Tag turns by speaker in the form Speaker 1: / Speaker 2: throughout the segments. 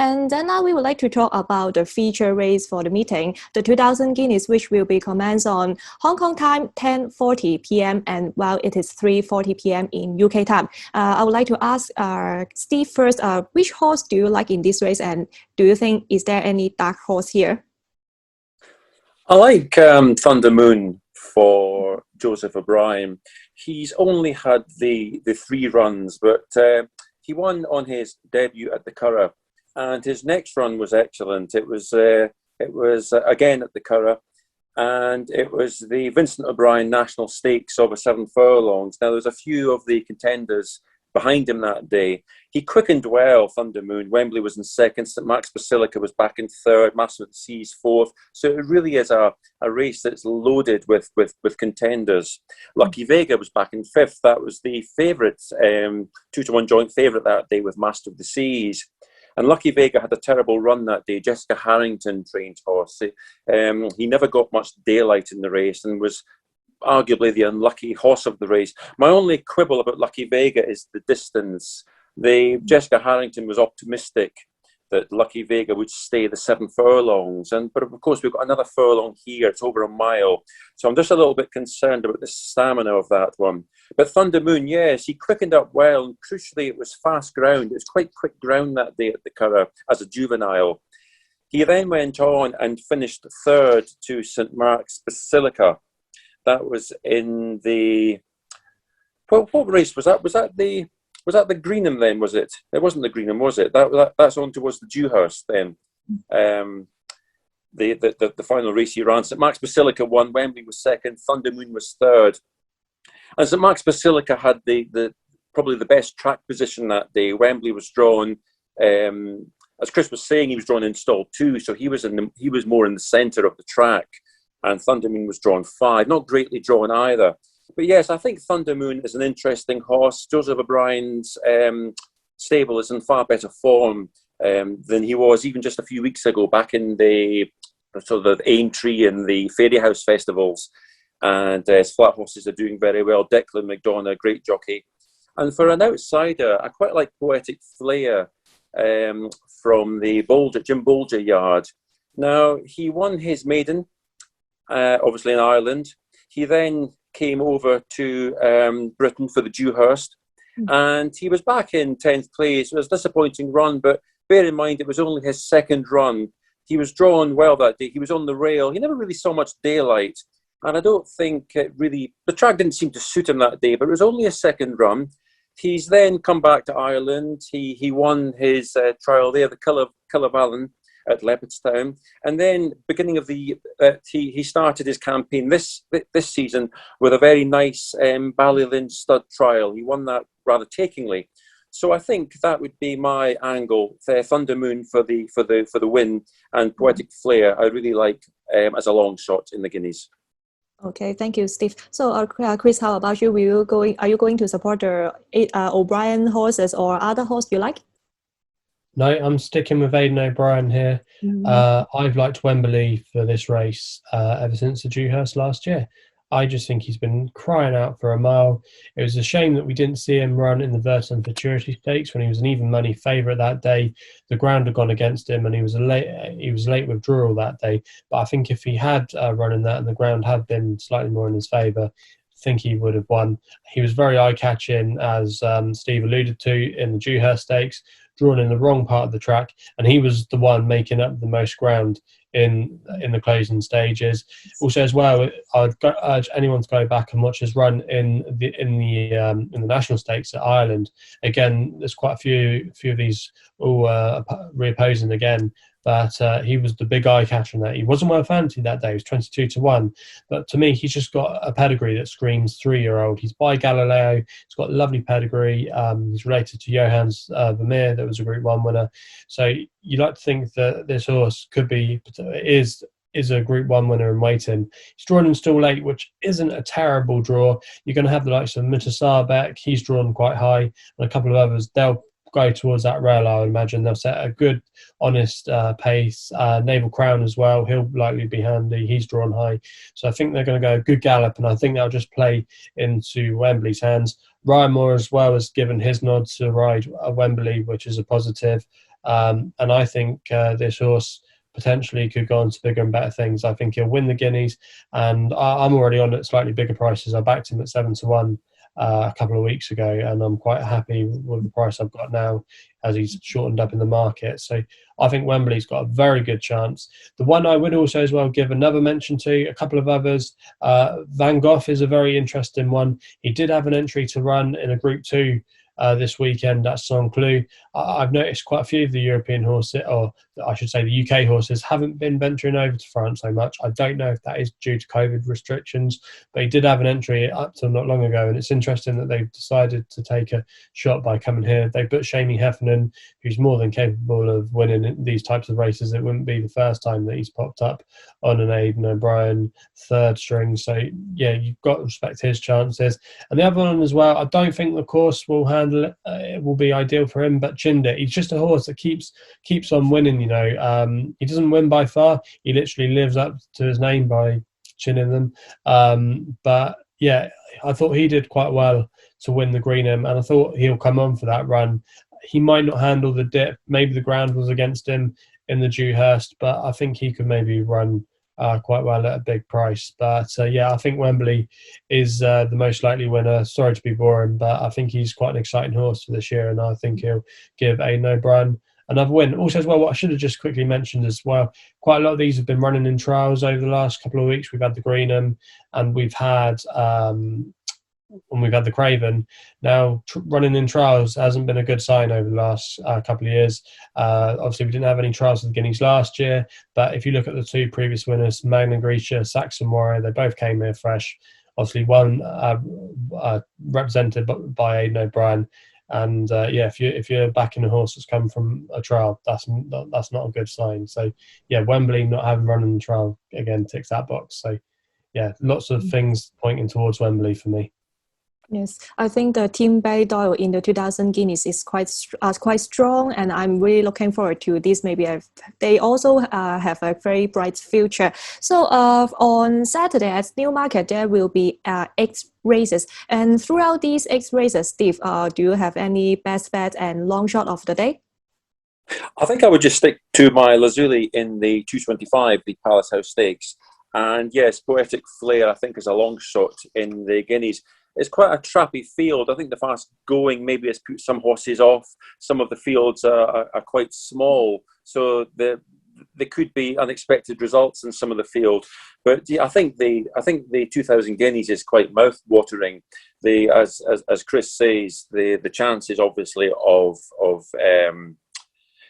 Speaker 1: And then now we would like to talk about the feature race for the meeting, the 2,000 guineas, which will be commenced on Hong Kong time 10:40 p.m. and while it is 3:40 p.m. in UK time. I would like to ask Steve first, which horse do you like in this race, and do you think is there any dark horse here?
Speaker 2: I like Thunder Moon for Joseph O'Brien. He's only had the 3 runs, but he won on his debut at the Curragh, and his next run was excellent. It was again at the Curragh, and it was the Vincent O'Brien National Stakes over 7 furlongs. Now, there's a few of the contenders behind him that day. He quickened well, Thunder Moon. Wembley was in second, St Mark's Basilica was back in third, Master of the Seas fourth. So it really is a race that's loaded with contenders. Lucky Vega was back in fifth. That was the favourite, 2-1 joint favourite that day with Master of the Seas. And Lucky Vega had a terrible run that day. Jessica Harrington trained horse. He never got much daylight in the race and was arguably the unlucky horse of the race. My only quibble about Lucky Vega is the distance. Jessica Harrington was optimistic that Lucky Vega would stay the 7 furlongs, but of course we've got another furlong here. It's over a mile, so I'm just a little bit concerned about the stamina of that one. But Thunder Moon, yes, he quickened up well, and crucially it was fast ground. It was quite quick ground that day at the Curragh as a juvenile. He then went on and finished third to St Mark's Basilica. That was in the... What race was that? Was that the Greenham then, was it? It wasn't the Greenham, was it? That's on towards the Dewhurst then. The final race he ran. St Mark's Basilica won, Wembley was second, Thunder Moon was third. And St Mark's Basilica had probably the best track position that day. Wembley was drawn, as Chris was saying, he was drawn in stall 2, so he was more in the centre of the track. And Thunder Moon was drawn 5, not greatly drawn either. But yes, I think Thunder Moon is an interesting horse. Joseph O'Brien's stable is in far better form than he was even just a few weeks ago, back in the sort of Aintree and the Fairyhouse festivals. And his flat horses are doing very well. Declan McDonough, great jockey. And for an outsider, I quite like Poetic Flair from the Jim Bolger yard. Now, he won his maiden, obviously in Ireland. He then came over to Britain for the Dewhurst, and he was back in 10th place. It was a disappointing run, but bear in mind it was only his second run. He was drawn well that day. He was on the rail. He never really saw much daylight, and I don't think the track didn't seem to suit him that day, but it was only a second run. He's then come back to Ireland. He won his trial there, the Cullevallen at Leopardstown, and then beginning of he started his campaign this season with a very nice Ballylin stud trial. He won that rather takingly, so I think that would be my angle. Thunder Moon for the win, and Poetic Flair I really like as a long shot in the Guineas.
Speaker 1: Okay, thank you, Steve. So, Chris, how about you? Are you going to support the O'Brien horses or other horse you like?
Speaker 3: No, I'm sticking with Aidan O'Brien here. I've liked Wembley for this race ever since the Dewhurst last year. I just think he's been crying out for a mile. It was a shame that we didn't see him run in the Verton Futurity Stakes when he was an even money favourite that day. The ground had gone against him, and he was late withdrawal that day. But I think if he had run in that and the ground had been slightly more in his favour, I think he would have won. He was very eye-catching, as Steve alluded to, in the Dewhurst Stakes, drawn in the wrong part of the track, and he was the one making up the most ground in the closing stages. Also, as well, I'd urge anyone to go back and watch his run in the national stakes at Ireland. Again, there's quite a few of these all reopposing again. But he was the big eye catcher in that. He wasn't well fancied that day. He was 22-1. But to me, he's just got a pedigree that screams 3-year-old. He's by Galileo. He's got a lovely pedigree. He's related to Johannes Vermeer, that was a Group 1 winner. So you'd like to think that this horse is a Group 1 winner in waiting. He's drawn in stall 8, which isn't a terrible draw. You're going to have the likes of Mutasabek. He's drawn quite high. And a couple of others, they'll go towards that rail, I would imagine. They'll set a good, honest pace. Naval Crown as well, he'll likely be handy. He's drawn high. So I think they're going to go a good gallop, and I think that'll just play into Wembley's hands. Ryan Moore as well has given his nod to ride Wembley, which is a positive. And I think this horse potentially could go on to bigger and better things. I think he'll win the Guineas, and I'm already on at slightly bigger prices. I backed him at 7-1 a couple of weeks ago, and I'm quite happy with the price I've got now as he's shortened up in the market. So I think Wembley's got a very good chance. The one I would also as well give another mention to, a couple of others, Van Gogh is a very interesting one. He did have an entry to run in a Group 2 this weekend at Saint-Cloud. I've noticed quite a few of the European horses, or I should say the UK horses, haven't been venturing over to France so much. I don't know if that is due to COVID restrictions, but he did have an entry up till not long ago, and it's interesting that they've decided to take a shot by coming here. They put Shamey Heffernan, who's more than capable of winning these types of races. It wouldn't be the first time that he's popped up on an Aidan O'Brien third string. So yeah, you've got to respect his chances. And the other one as well, I don't think the course will handle it. It will be ideal for him, but Chindit, he's just a horse that keeps on winning. You know, he doesn't win by far. He literally lives up to his name by chinning them. But yeah, I thought he did quite well to win the Greenham, and I thought he'll come on for that run. He might not handle the dip. Maybe the ground was against him in the Dewhurst, but I think he could maybe run quite well at a big price. But yeah, I think Wembley is the most likely winner. Sorry to be boring, but I think he's quite an exciting horse for this year, and I think he'll give Aidan O'Brien another win. Also as well, what I should have just quickly mentioned as well, quite a lot of these have been running in trials over the last couple of weeks. We've had the Greenham, and we've had the Craven. Now, running in trials hasn't been a good sign over the last couple of years. Obviously, we didn't have any trials of the Guineas last year, but if you look at the two previous winners, Magna Grecia, Saxon Warrior, they both came here fresh. Obviously, one represented by Aidan O'Brien. And yeah, if you're backing a horse that's come from a trial, that's not a good sign. So yeah, Wembley not having run in the trial again ticks that box. So yeah, lots of things pointing towards Wembley for me.
Speaker 1: Yes, I think the Team Bay Doyle in the 2000 Guineas is quite strong, and I'm really looking forward to this. Maybe they also have a very bright future. So on Saturday at Newmarket, there will be 8 races, and throughout these 8 races, Steve, do you have any best bet and long shot of the day?
Speaker 2: I think I would just stick to my Lazuli in the 225, the Palace House Stakes. And yes, Poetic Flair, I think, is a long shot in the Guineas. It's quite a trappy field. I think the fast going maybe has put some horses off. Some of the fields are quite small, so there could be unexpected results in some of the field. But yeah, I think the 2000 Guineas is quite mouth-watering. As Chris says, the chances obviously of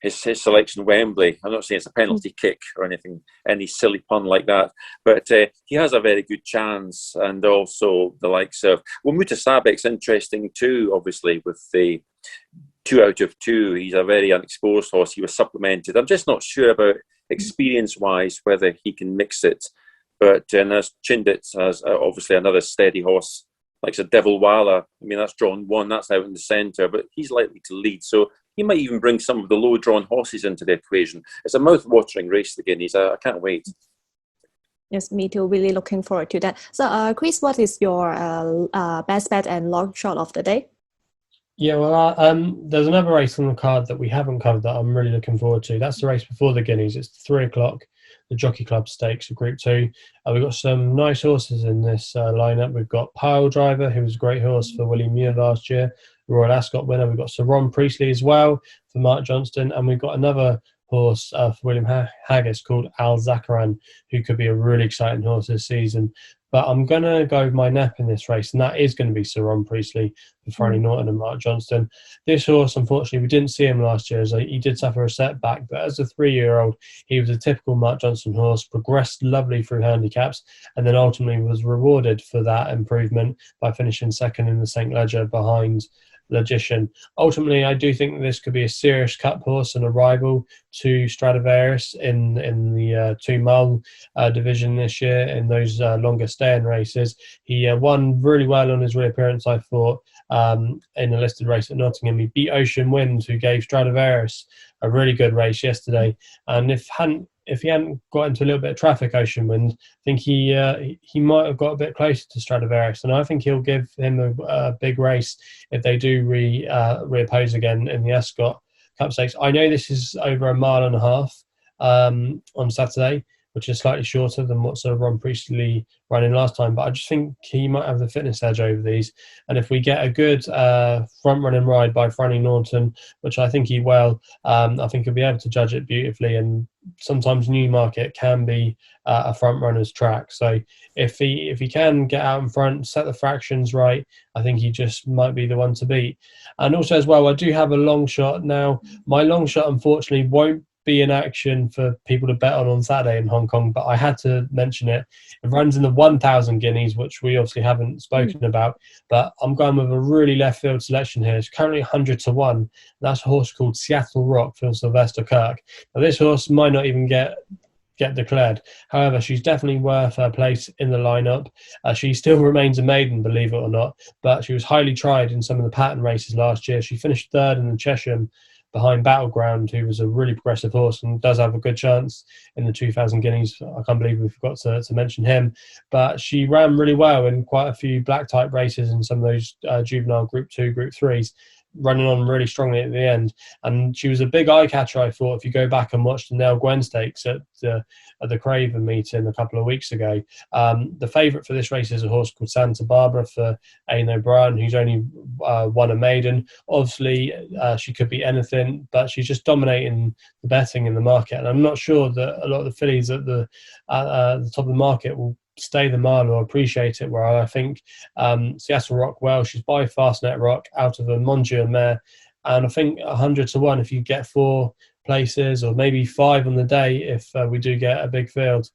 Speaker 2: his selection Wembley. I'm not saying it's a penalty kick or anything, any silly pun like that, but he has a very good chance. And also the likes of, well, Mutasabek's interesting too, obviously, with the 2 out of 2. He's a very unexposed horse. He was supplemented. I'm just not sure about experience-wise whether he can mix it. But as Chindit has obviously another steady horse, like a Devil Walla. I mean, that's drawn 1, that's out in the centre, but he's likely to lead. So he might even bring some of the low-drawn horses into the equation. It's a mouth-watering race, the Guineas. I can't wait.
Speaker 1: Yes, me too. Really looking forward to that. So, Chris, what is your best bet and long shot of the day?
Speaker 3: Yeah, well, there's another race on the card that we haven't covered that I'm really looking forward to. That's the race before the Guineas. It's 3 o'clock, the Jockey Club Stakes of Group 2. We've got some nice horses in this lineup. We've got Pile Driver, who was a great horse for Willie Muir last year, Royal Ascot winner. We've got Sir Ron Priestley as well for Mark Johnston, and we've got another horse for William Haggis called Al Zakaran, who could be a really exciting horse this season. But I'm going to go with my nap in this race, and that is going to be Sir Ron Priestley for Franny Norton and Mark Johnston. This horse, unfortunately, we didn't see him last year, as he did suffer a setback, but as a 3-year-old, he was a typical Mark Johnston horse, progressed lovely through handicaps, and then ultimately was rewarded for that improvement by finishing second in the St. Leger behind Logician. Ultimately, I do think this could be a serious cup horse and a rival to Stradivarius in the 2-mile division this year in those longer staying races. He won really well on his reappearance, I thought, in a listed race at Nottingham. He beat Ocean Wind, who gave Stradivarius a really good race yesterday. And if he hadn't got into a little bit of traffic, Ocean Wind, I think he might have got a bit closer to Stradivarius, and I think he'll give him a big race if they do reoppose again in the Ascot Cup Stakes. I know this is over 1.5 miles on Saturday, which is slightly shorter than what Sir Ron Priestley ran in last time, but I just think he might have the fitness edge over these. And if we get a good front-running ride by Franny Norton, which I think he will, I think he'll be able to judge it beautifully. And sometimes Newmarket can be a front-runner's track. So if he can get out in front, set the fractions right, I think he just might be the one to beat. And also as well, I do have a long shot. Now, my long shot, unfortunately, won't be in action for people to bet on Saturday in Hong Kong, but I had to mention it. It runs in the 1,000 guineas, which we obviously haven't spoken about, but I'm going with a really left field selection here. It's currently 100 to 1. That's a horse called Seattle Rock for Sylvester Kirk. Now, this horse might not even get declared. However, she's definitely worth her place in the lineup. She still remains a maiden, believe it or not, but she was highly tried in some of the pattern races last year. She finished third in the Chesham behind Battleground, who was a really progressive horse and does have a good chance in the 2,000 guineas. I can't believe we forgot to mention him. But she ran really well in quite a few black type races and some of those juvenile Group 2, Group 3s, running on really strongly at the end. And she was a big eye catcher, I thought, if you go back and watch the Nell Gwen Stakes at the Craven meeting a couple of weeks ago. The favourite for this race is a horse called Santa Barbara for Aidan O'Brien, who's only won a maiden. Obviously, she could be anything, but she's just dominating the betting in the market. And I'm not sure that a lot of the fillies at the top of the market will stay the mile or appreciate it, where I think Seattle Rock, well, she's by Fastnet Rock out of a Mondial mare, and I think 100 to 1 if you get 4 places or maybe 5 on the day if we do get a big field.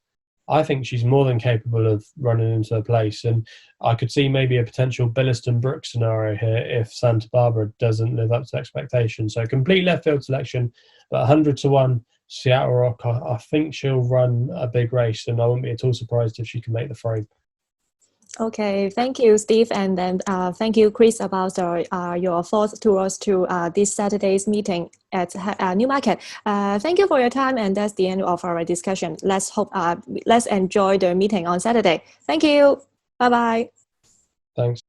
Speaker 3: I think she's more than capable of running into a place, and I could see maybe a potential Billiston Brook scenario here if Santa Barbara doesn't live up to expectations. So complete left field selection, but 100 to 1 Seattle Rock, I think she'll run a big race, and I wouldn't be at all surprised if she can make the frame.
Speaker 1: Okay, thank you, Steve, and then thank you, Chris, about your thoughts towards to this Saturday's meeting at Newmarket. Thank you for your time, and that's the end of our discussion. Let's enjoy the meeting on Saturday. Thank you. Bye bye.
Speaker 3: Thanks.